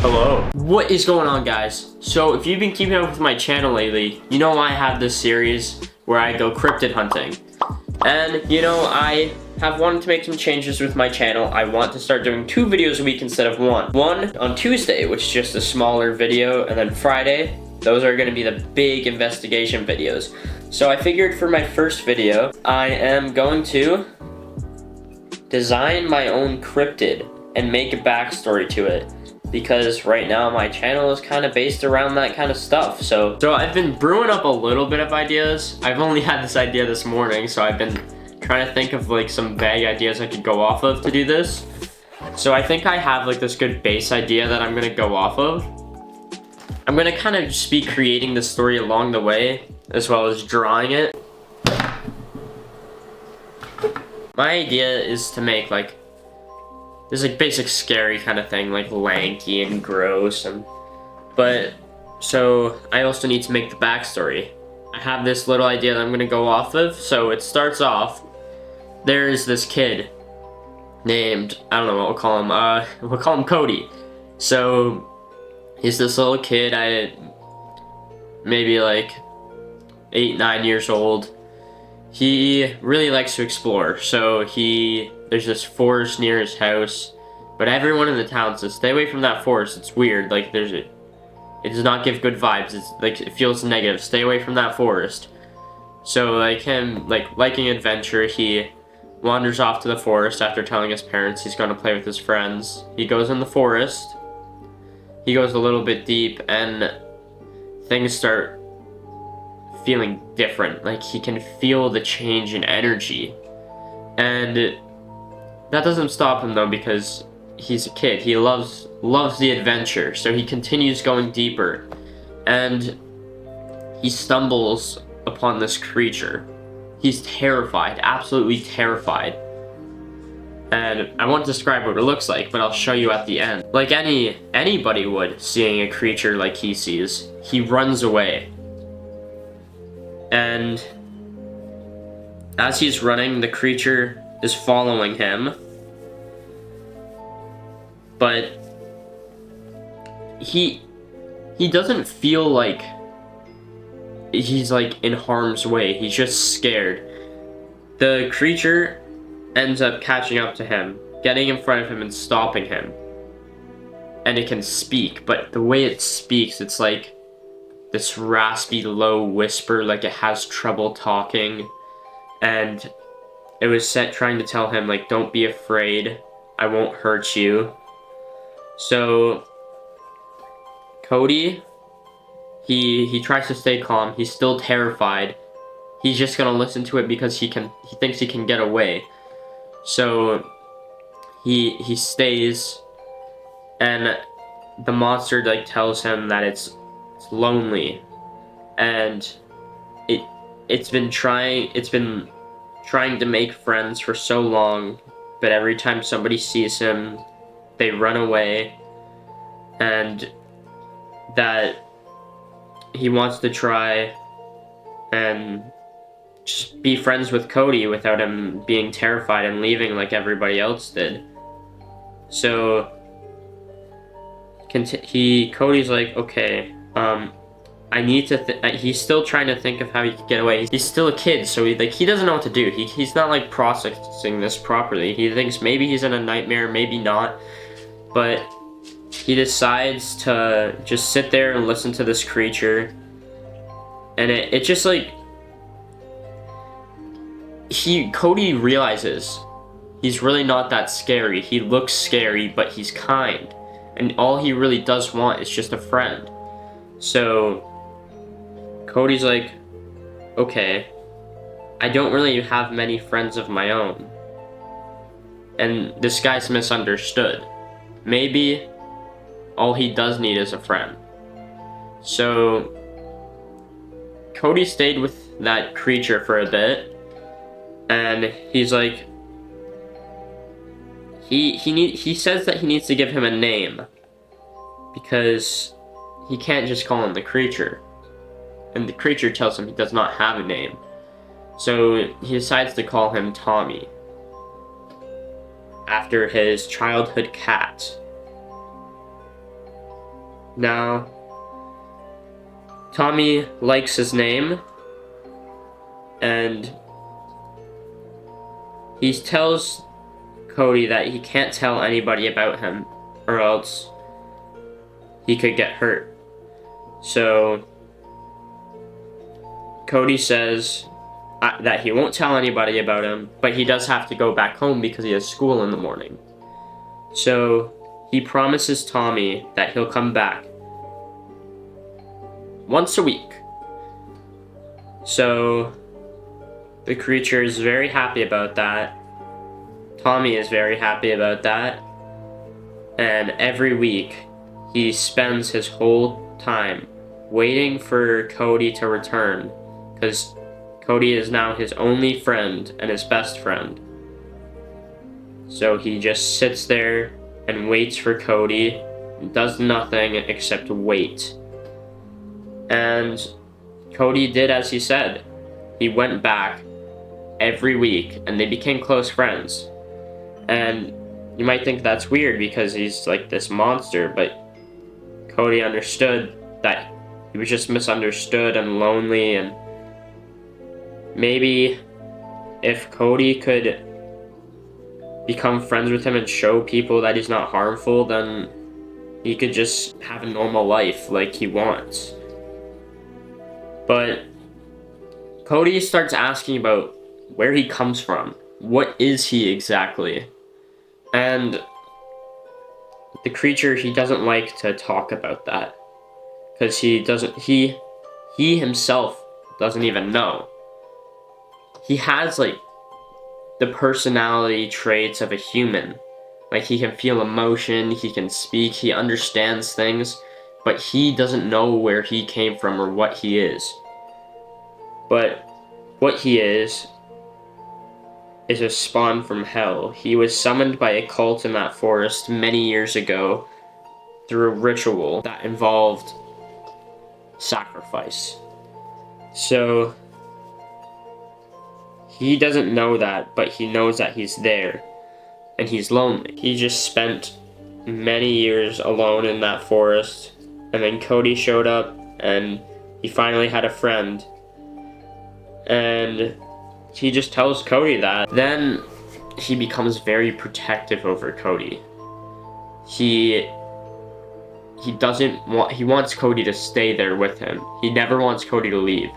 Hello. What is going on, guys? So if you've been keeping up with my channel lately, you know I have this series where I go cryptid hunting. And you know, I have wanted to make some changes with my channel. I want to start doing 2 videos a week instead of 1. One on Tuesday, which is just a smaller video, and then Friday, those are going to be the big investigation videos. So I figured for my first video, I am going to design my own cryptid and make a backstory to it. Because right now my channel is kind of based around that kind of stuff. So I've been brewing up a little bit of ideas. I've only had this idea this morning, so I've been trying to think of like some vague ideas I could go off of to do this. So I think I have like this good base idea that I'm gonna go off of. I'm gonna kind of just be creating the story along the way, as well as drawing it. My idea is to make like this like basic scary kind of thing, like lanky and gross, but so I also need to make the backstory. I have this little idea that I'm gonna go off of. So it starts off, there's this kid named, I don't know what we'll call him Cody. So he's this little kid, maybe like 8-9 years old. He really likes to explore, so there's this forest near his house, but everyone in the town says stay away from that forest. It's weird. Like it does not give good vibes. It's like it feels negative. Stay away from that forest. So like him liking adventure, he wanders off to the forest after telling his parents he's going to play with his friends. He goes in the forest. He goes a little bit deep and things start feeling different. Like he can feel the change in energy. And that doesn't stop him though, because he's a kid. He loves the adventure, so he continues going deeper, and he stumbles upon this creature. He's terrified, absolutely terrified. And I won't describe what it looks like, but I'll show you at the end. Like anybody would, seeing a creature like he sees, he runs away. And as he's running, the creature is following him, but he doesn't feel like he's like in harm's way. He's just scared. The creature ends up catching up to him, getting in front of him and stopping him, and it can speak, but the way it speaks, it's like this raspy low whisper, like it has trouble talking. And it was trying to tell him, like, don't be afraid, I won't hurt you. So Cody, he tries to stay calm. He's still terrified. He's just gonna listen to it because he thinks he can get away. So he stays, and the monster like tells him that it's lonely, and it's been trying to make friends for so long, but every time somebody sees him, they run away, and that he wants to try and just be friends with Cody without him being terrified and leaving like everybody else did. So Cody's like, okay, I need to he's still trying to think of how he could get away. He's still a kid, so he doesn't know what to do. He's not like processing this properly. He thinks maybe he's in a nightmare, maybe not. But he decides to just sit there and listen to this creature. And it just like Cody realizes he's really not that scary. He looks scary, but he's kind. And all he really does want is just a friend. So Cody's like, okay, I don't really have many friends of my own, and this guy's misunderstood. Maybe all he does need is a friend. So Cody stayed with that creature for a bit, and he's like, he says that he needs to give him a name, because he can't just call him the creature. And the creature tells him he does not have a name. So he decides to call him Tommy, after his childhood cat. Now, Tommy likes his name, and he tells Cody that he can't tell anybody about him, or else he could get hurt. So Cody says that he won't tell anybody about him, but he does have to go back home because he has school in the morning. So he promises Tommy that he'll come back once a week. So the creature is very happy about that. Tommy is very happy about that. And every week, he spends his whole time waiting for Cody to return, because Cody is now his only friend and his best friend. So he just sits there and waits for Cody, and does nothing except wait. And Cody did as he said. He went back every week, and they became close friends. And you might think that's weird because he's like this monster, but Cody understood that he was just misunderstood and lonely, and maybe if Cody could become friends with him and show people that he's not harmful, then he could just have a normal life like he wants. But Cody starts asking about where he comes from. What is he exactly? And the creature, he doesn't like to talk about that, because he himself doesn't even know. He has like the personality traits of a human. Like, he can feel emotion, he can speak, he understands things, but he doesn't know where he came from or what he is. But what he is a spawn from hell. He was summoned by a cult in that forest many years ago through a ritual that involved sacrifice. So he doesn't know that, but he knows that he's there, and he's lonely. He just spent many years alone in that forest, and then Cody showed up, and he finally had a friend, and he just tells Cody that. Then he becomes very protective over Cody. He wants Cody to stay there with him. He never wants Cody to leave.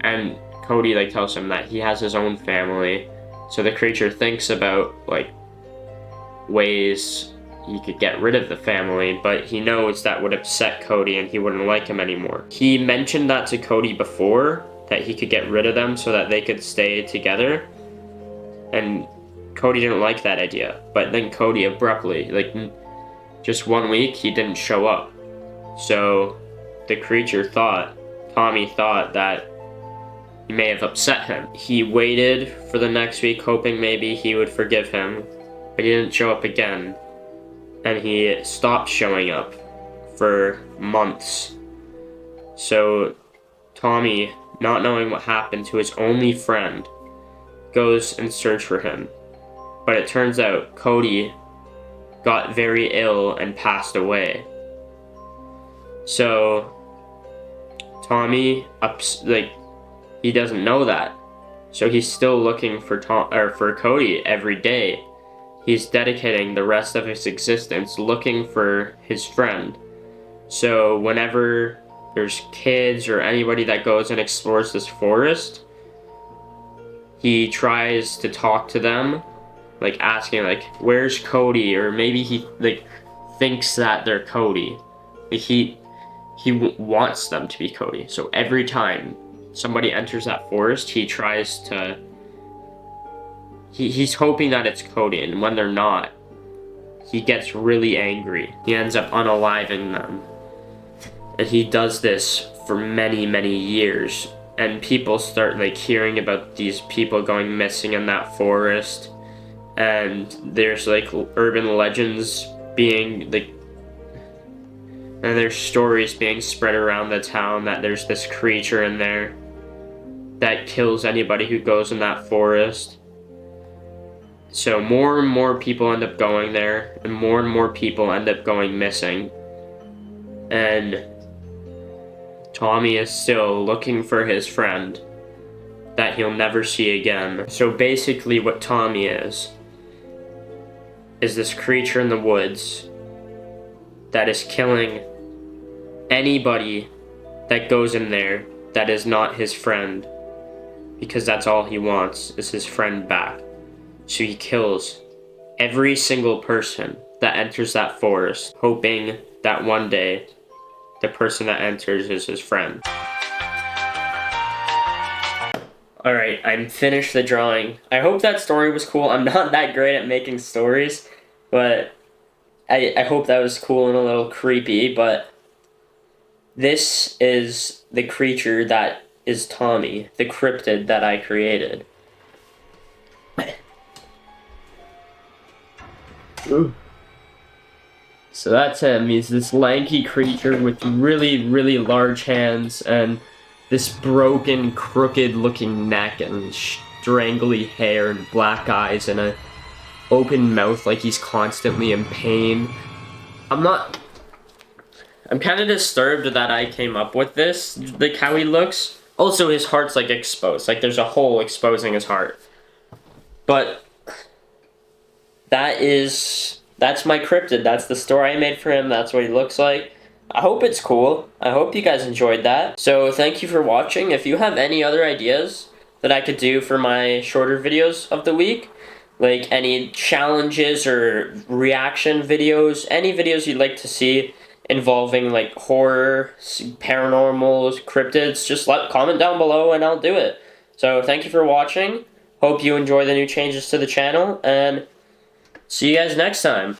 And Cody like tells him that he has his own family. So the creature thinks about like ways he could get rid of the family, but he knows that would upset Cody and he wouldn't like him anymore. He mentioned that to Cody before, that he could get rid of them so that they could stay together, and Cody didn't like that idea. But then Cody abruptly, like just 1 week, he didn't show up. So the creature Tommy thought that he may have upset him. He waited for the next week, hoping maybe he would forgive him, but he didn't show up again, and he stopped showing up for months. So Tommy, not knowing what happened to his only friend, goes and search for him. But it turns out Cody got very ill and passed away. So Tommy he doesn't know that. So he's still looking for Cody every day. He's dedicating the rest of his existence looking for his friend. So whenever there's kids or anybody that goes and explores this forest, he tries to talk to them, like asking like, where's Cody? Or maybe he like thinks that they're Cody. Like, he wants them to be Cody. So every time somebody enters that forest, he tries to he's hoping that it's Cody, and when they're not, he gets really angry. He ends up unaliving them. And he does this for many, many years. And people start like hearing about these people going missing in that forest. And there's like urban legends being like, and there's stories being spread around the town that there's this creature in there that kills anybody who goes in that forest. So more and more people end up going there, and more people end up going missing. and Tommy is still looking for his friend that he'll never see again. So basically what Tommy is this creature in the woods that is killing anybody that goes in there that is not his friend, because that's all he wants is his friend back. So he kills every single person that enters that forest, hoping that one day the person that enters is his friend. Alright, I'm finished the drawing. I hope that story was cool. I'm not that great at making stories, but I hope that was cool and a little creepy, but this is the creature that is Tommy, the cryptid that I created. Ooh. So that's him. He's this lanky creature with really, really large hands and this broken, crooked looking neck and strangly hair and black eyes and a open mouth like he's constantly in pain. I'm kind of disturbed that I came up with this, like how he looks. Also, his heart's like exposed, like there's a hole exposing his heart. But that's my cryptid. That's the story I made for him. That's what he looks like. I hope it's cool. I hope you guys enjoyed that. So thank you for watching. If you have any other ideas that I could do for my shorter videos of the week, like any challenges or reaction videos, any videos you'd like to see involving like horror, paranormal, cryptids, just comment down below and I'll do it. So thank you for watching. Hope you enjoy the new changes to the channel and see you guys next time.